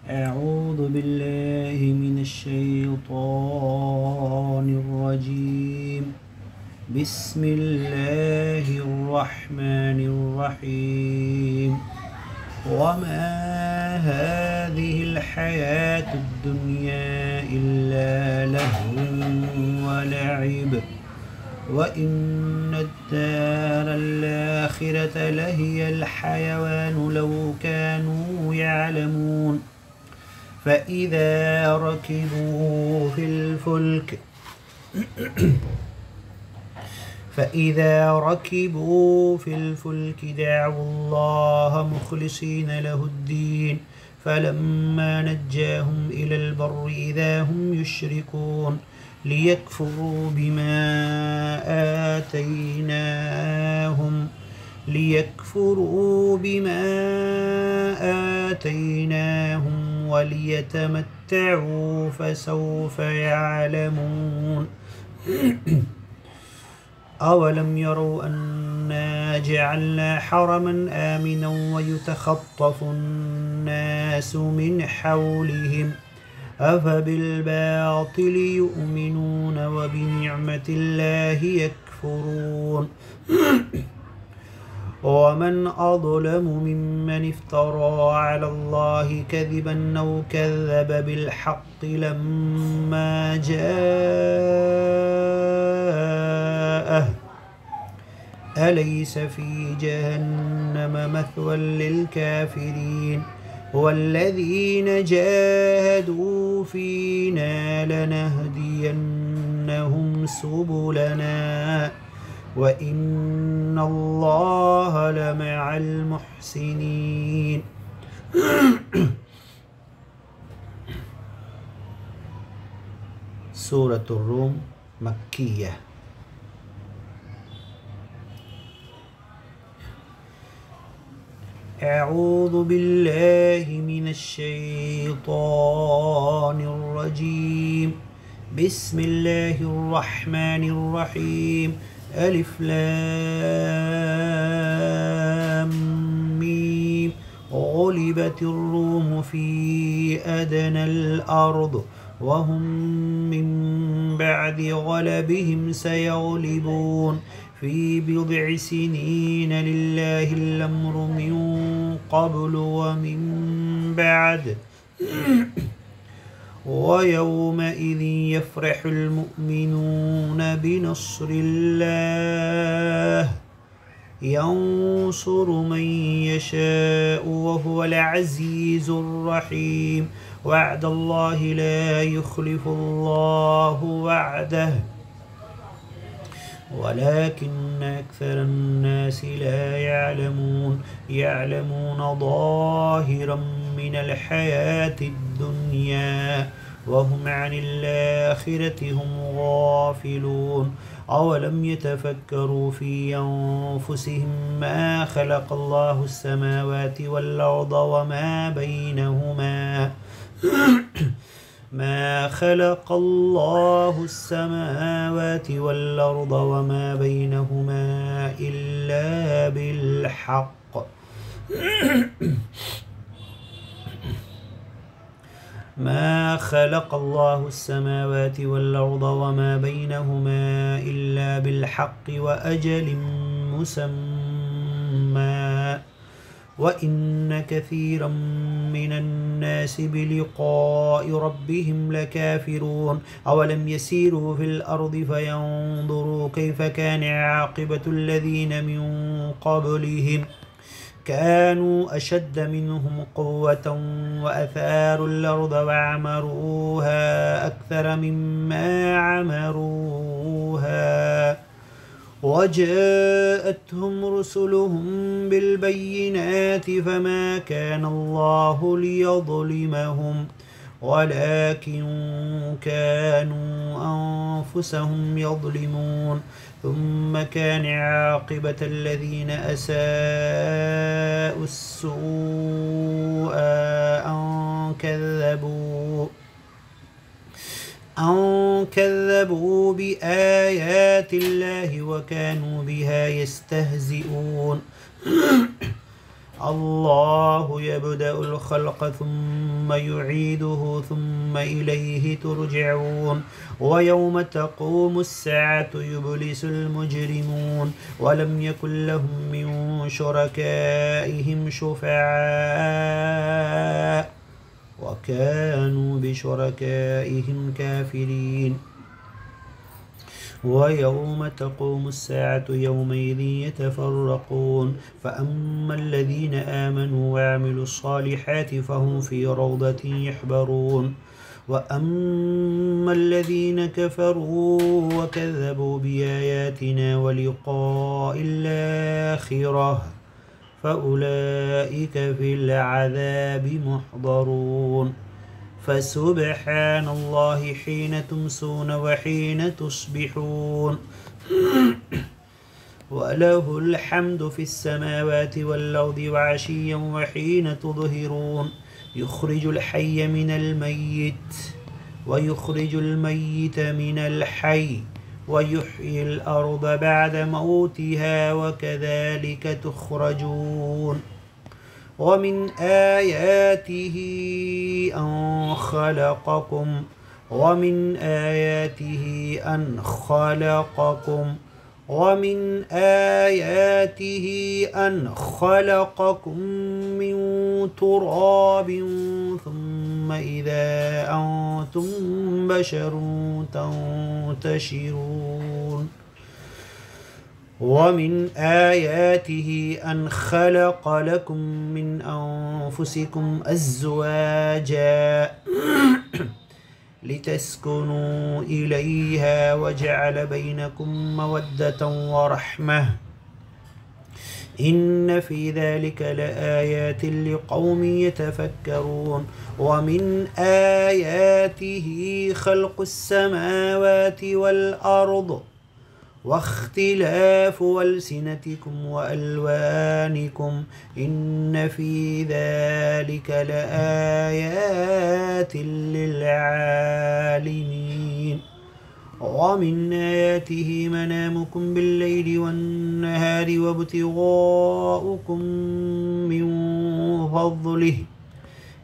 أعوذ بالله من الشيطان الرجيم. بسم الله الرحمن الرحيم. وما هذه الحياة الدنيا إلا لهو ولعب وإن الدار الآخرة لهي الحيوان لو كانوا يعلمون. فإذا ركبوا في الفلك دعوا الله مخلصين له الدين فلما نجاهم إلى البر إذا هم يشركون ليكفروا بما آتيناهم وليتمتعوا فسوف يعلمون. أولم يروا أنا جعلنا حرما آمنا ويتخطف الناس من حولهم أفبالباطل يؤمنون وبنعمة الله يكفرون. ومن أظلم ممن افترى على الله كذبا أو كذب بالحق لما جاءه أليس في جهنم مثوى للكافرين والذين جاهدوا فينا لنهدينهم سبلنا وإن الله لمع المحسنين. سورة الروم مكية. أعوذ بالله من الشيطان الرجيم. بسم الله الرحمن الرحيم. ألف لام ميم. غلبت الروم في أدنى الأرض وهم من بعد غلبهم سيغلبون في بضع سنين لله الأمر من قبل ومن بعد ويومئذ يفرح المؤمنون بنصر الله ينصر من يشاء وهو العزيز الرحيم. وعد الله لا يخلف الله وعده ولكن أكثر الناس لا يعلمون ظاهرا من الحياة الدنيا وهم عن الآخرة هم غافلون. أولم يتفكروا في أنفسهم ما خلق الله السماوات والأرض وما بينهما ما خلق الله السماوات والأرض وما بينهما إلا بالحق ما خلق الله السماوات والأرض وما بينهما إلا بالحق وأجل مسمى وإن كثيرا من الناس بلقاء ربهم لكافرون. أولم يسيروا في الأرض فينظروا كيف كان عاقبة الذين من قبلهم كانوا أشد منهم قوة وأثاروا الأرض وعمروها أكثر مما عمروها وجاءتهم رسلهم بالبينات فما كان الله ليظلمهم ولكن كانوا أنفسهم يظلمون. ثم كان عاقبة الذين أساءوا السوء أن كذبوا بآيات الله وكانوا بها يستهزئون. الله يبدأ الخلق ثم يعيده ثم إليه ترجعون ويوم تقوم الساعة يبلس المجرمون ولم يكن لهم من شركائهم شفعاء وكانوا بشركائهم كافرين ويوم تقوم الساعة يومئذ يتفرقون فأما الذين آمنوا وعملوا الصالحات فهم في روضة يحبرون وأما الذين كفروا وكذبوا بآياتنا ولقاء الآخرة فأولئك في العذاب محضرون فسبحان الله حين تمسون وحين تصبحون وله الحمد في السماوات والأرض وعشيا وحين تظهرون يخرج الحي من الميت ويخرج الميت من الحي ويحيي الأرض بعد موتها وكذلك تخرجون ومن آياته أن خلقكم ومن آياته أن خلقكم من تراب ثم إذا أنتم بشر تنتشرون ومن آياته أن خلق لكم من أنفسكم أزواجا لتسكنوا إليها وجعل بينكم مودة ورحمة إن في ذلك لآيات لقوم يتفكرون ومن آياته خلق السماوات والأرض واختلاف ألسنتكم وألوانكم إن في ذلك لآيات للعالمين ومن آياته منامكم بالليل والنهار وابتغاؤكم من فضله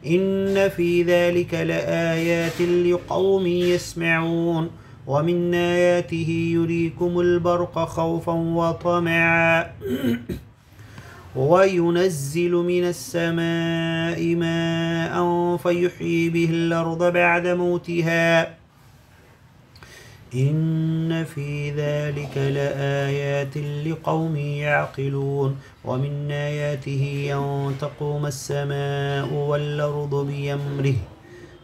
إن في ذلك لآيات لقوم يسمعون ومن آياته يريكم البرق خوفا وطمعا وينزل من السماء ماء فيحيي به الأرض بعد موتها إن في ذلك لآيات لقوم يعقلون ومن آياته أن تقوم السماء والأرض بأمره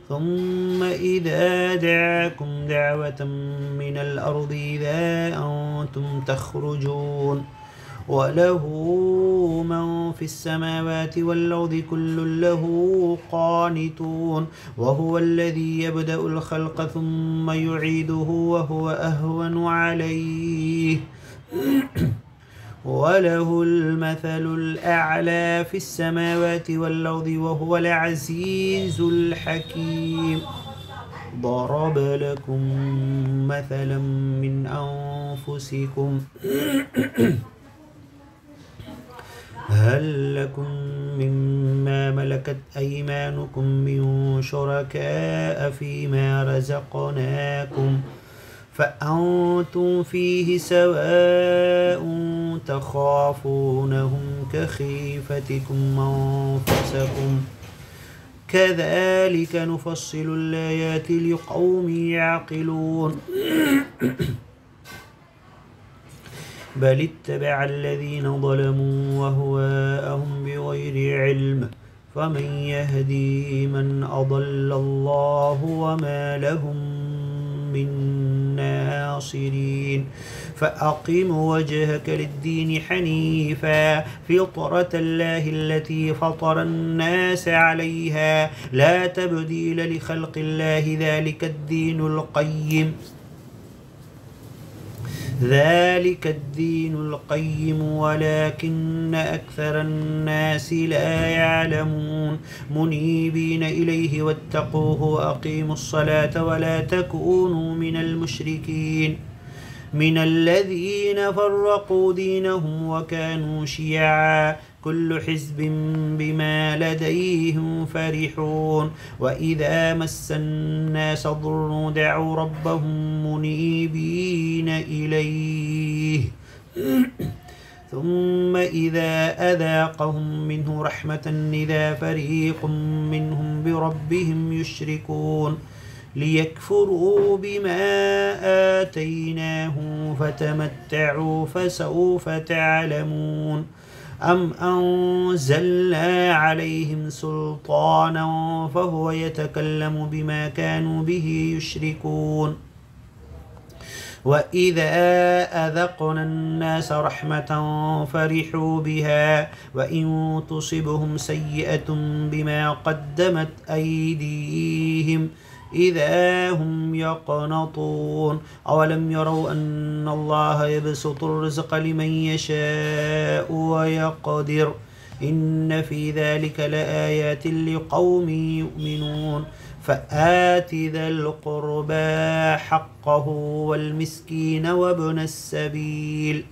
ثم إذا دعاكم دعوة من الأرض إذا أنتم تخرجون وله من في السماوات والأرض كل له قانتون وهو الذي يبدأ الخلق ثم يعيده وهو أهون عليه وله المثل الأعلى في السماوات والأرض وهو العزيز الحكيم ضرب لكم مثلا من أنفسكم هل لكم مما ملكت أيمانكم من شركاء فيما رزقناكم فأنتم فيه سواء تخافونهم كخيفتكم أنفسكم كذلك نفصل الآيات لقوم يعقلون بل اتبع الذين ظلموا وهواءهم بغير علم فمن يهدي من أضل الله وما لهم من ناصرين فأقم وجهك للدين حنيفا فطرة الله التي فطر الناس عليها لا تبديل لخلق الله ذلك الدين القيم ولكن أكثر الناس لا يعلمون منيبين إليه واتقوه وأقيموا الصلاة ولا تكونوا من المشركين من الذين فرقوا دينهم وكانوا شيعا كل حزب بما لديهم فرحون وإذا مس الناس ضر دعوا ربهم منيبين إليه ثم إذا أذاقهم منه رحمة إذا فريق منهم بربهم يشركون ليكفروا بما آتيناهم فتمتعوا فسوف تعلمون أم أنزلنا عليهم سلطانا فهو يتكلم بما كانوا به يشركون وإذا أذقنا الناس رحمة فرحوا بها وإن تصبهم سيئة بما قدمت أيديهم إذا هم يقنطون أولم يروا أن الله يبسط الرزق لمن يشاء ويقدر إن في ذلك لآيات لقوم يؤمنون فآت ذا القربى حقه والمسكين وابن السبيل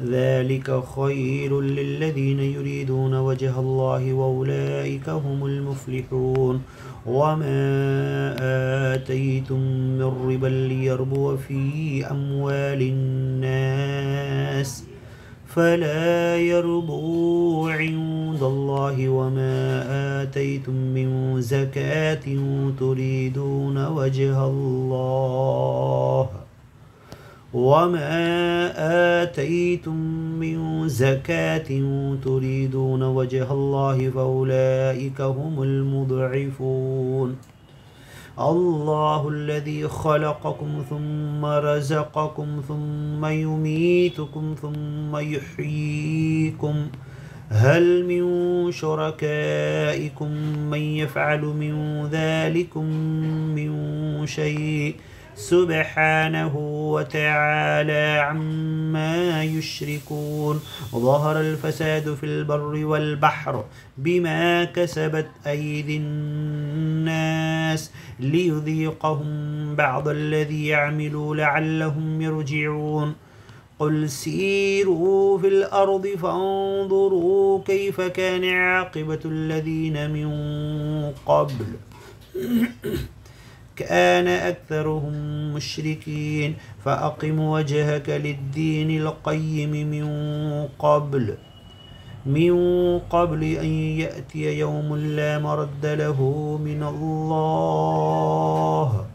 ذلك خير للذين يريدون وجه الله وأولئك هم المفلحون وما آتيتم من ربا ليربو في أموال الناس فلا يربو عند الله وما آتيتم من زكاة تريدون وجه الله تريدون وجه الله فأولئك هم المضعفون الله الذي خلقكم ثم رزقكم ثم يميتكم ثم يحييكم هل من شركائكم من يفعل من ذلكم من شيء سبحانه وتعالى عما يشركون ظهر الفساد في البر والبحر بما كسبت أيدي الناس ليذيقهم بعض الذي يعملوا لعلهم يرجعون قل سيروا في الأرض فانظروا كيف كان عاقبة الذين من قبل كان أكثرهم مشركين فأقم وجهك للدين القيم من قبل أن يأتي يوم لا مرد له من الله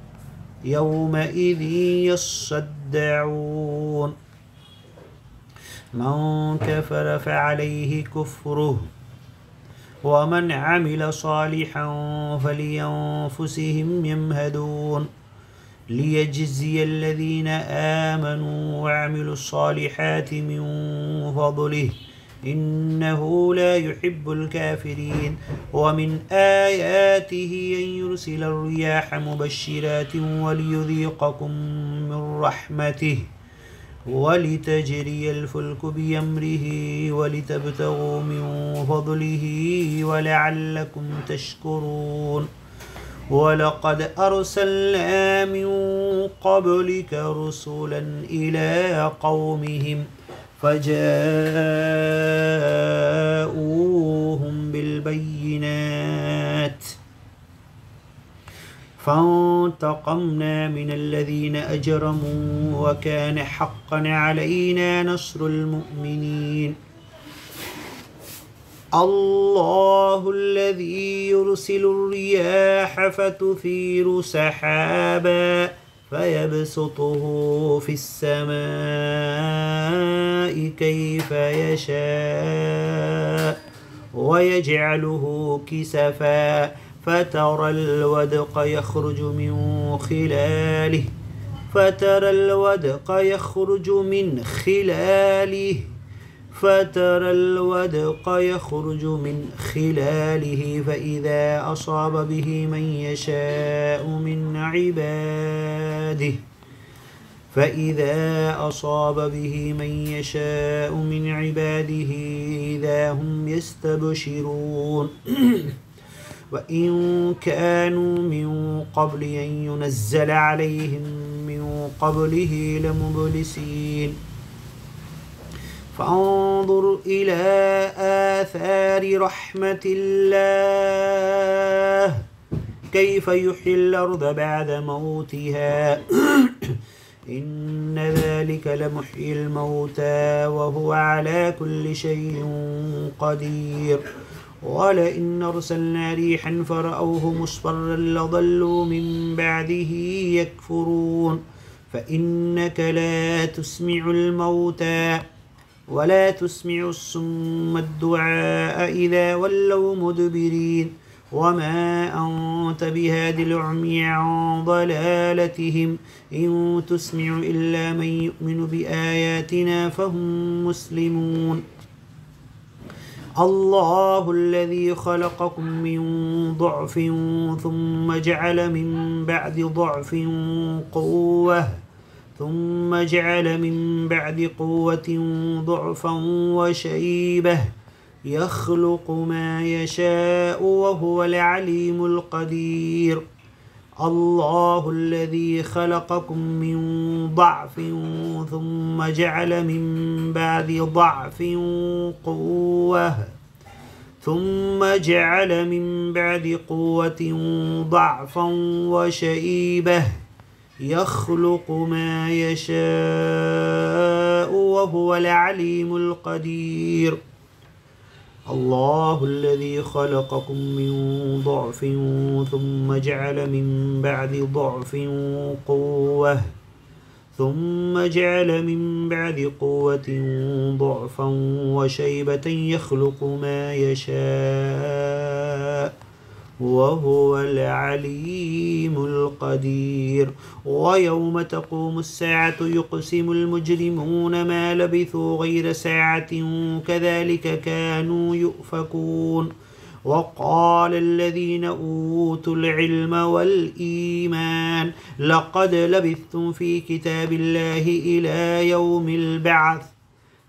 يومئذ يصدعون من كفر فعليه كفره ومن عمل صالحا فلينفسهم يمهدون ليجزي الذين آمنوا وعملوا الصالحات من فضله إنه لا يحب الكافرين ومن آياته أن يرسل الرياح مبشرات وليذيقكم من رحمته ولتجري الفلك بأمره ولتبتغوا من فضله ولعلكم تشكرون ولقد أرسلنا من قبلك رسلا إلى قومهم فجاءوهم بالبينات فانتقمنا من الذين أجرموا وكان حقا علينا نصر المؤمنين الله الذي يرسل الرياح فتثير سحابا فيبسطه في السماء كيف يشاء ويجعله كسفا فترى الودق يخرج من خلاله فإذا أصاب به من يشاء من عباده إذا هم يستبشرون وإن كانوا من قبل أن ينزل عليهم من قبله لمبلسين فانظر إلى آثار رحمة الله كيف يحيي الأرض بعد موتها إن ذلك لمحيي الموتى وهو على كل شيء قدير ولئن أرسلنا ريحا فرأوه مصفرا لظلوا من بعده يكفرون فإنك لا تسمع الموتى ولا تسمع الصم الدعاء إذا ولوا مدبرين وما أنت بهاد العمي عن ضلالتهم إن تسمع إلا من يؤمن بآياتنا فهم مسلمون الله الذي خلقكم من ضعف ثم جعل من بعد ضعف قوة ثم جعل من بعد قوة ضعفا وشيبة يخلق ما يشاء وهو العليم القدير الله الذي خلقكم من ضعف ثم جعل من بعد ضعف قوة ثم جعل من بعد قوة ضعفا وشيبة يخلق ما يشاء وهو العليم القدير الله الذي خلقكم من ضعف ثم جعل من بعد ضعف قوة ثم جعل من بعد قوة ضعفا وشيبة يخلق ما يشاء وهو العليم القدير ويوم تقوم الساعة يقسم المجرمون ما لبثوا غير ساعة كذلك كانوا يؤفكون وقال الذين أوتوا العلم والإيمان لقد لبثتم في كتاب الله إلى يوم البعث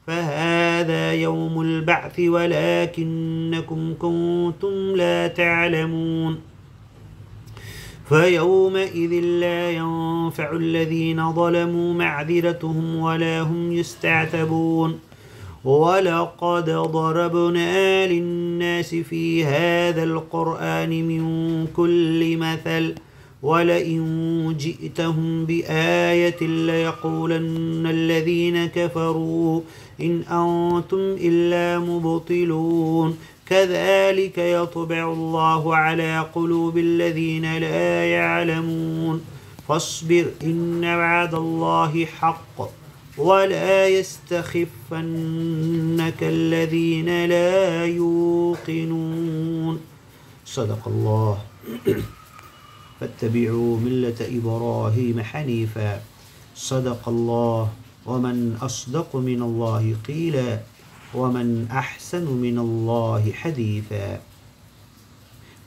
فهذا يوم البعث ولكنكم كنتم لا تعلمون فيومئذ لا ينفع الذين ظلموا معذرتهم ولا هم يستعتبون ولقد ضربنا للناس في هذا القرآن من كل مثل ولئن جئتهم بآية ليقولن الذين كفروا إن أنتم إلا مبطلون كذلك يطبع الله على قلوب الذين لا يعلمون فاصبر إن وعد الله حق ولا يستخفنك الذين لا يوقنون صدق الله فاتبعوا ملة إبراهيم حنيفا صدق الله ومن أصدق من الله قيلا ومن أحسن من الله حديثا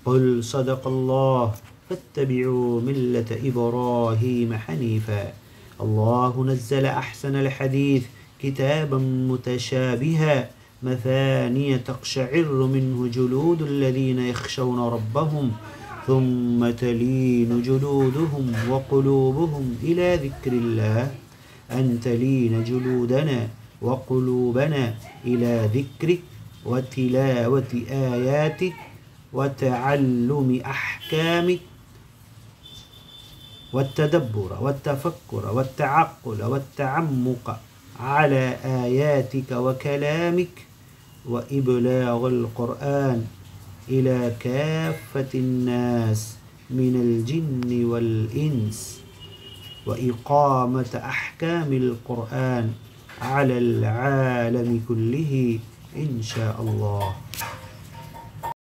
قل صدق الله فاتبعوا ملة إبراهيم حنيفا الله نزل أحسن الحديث كتابا متشابها مثانية تقشعر منه جلود الذين يخشون ربهم ثم تلين جلودهم وقلوبهم إلى ذكر الله أن تلين جلودنا وقلوبنا إلى ذكرك وتلاوة آياتك وتعلم أحكامك والتدبر والتفكر والتعقل والتعمق على آياتك وكلامك وإبلاغ القرآن إلى كافة الناس من الجن والإنس وإقامة أحكام القرآن على العالم كله إن شاء الله.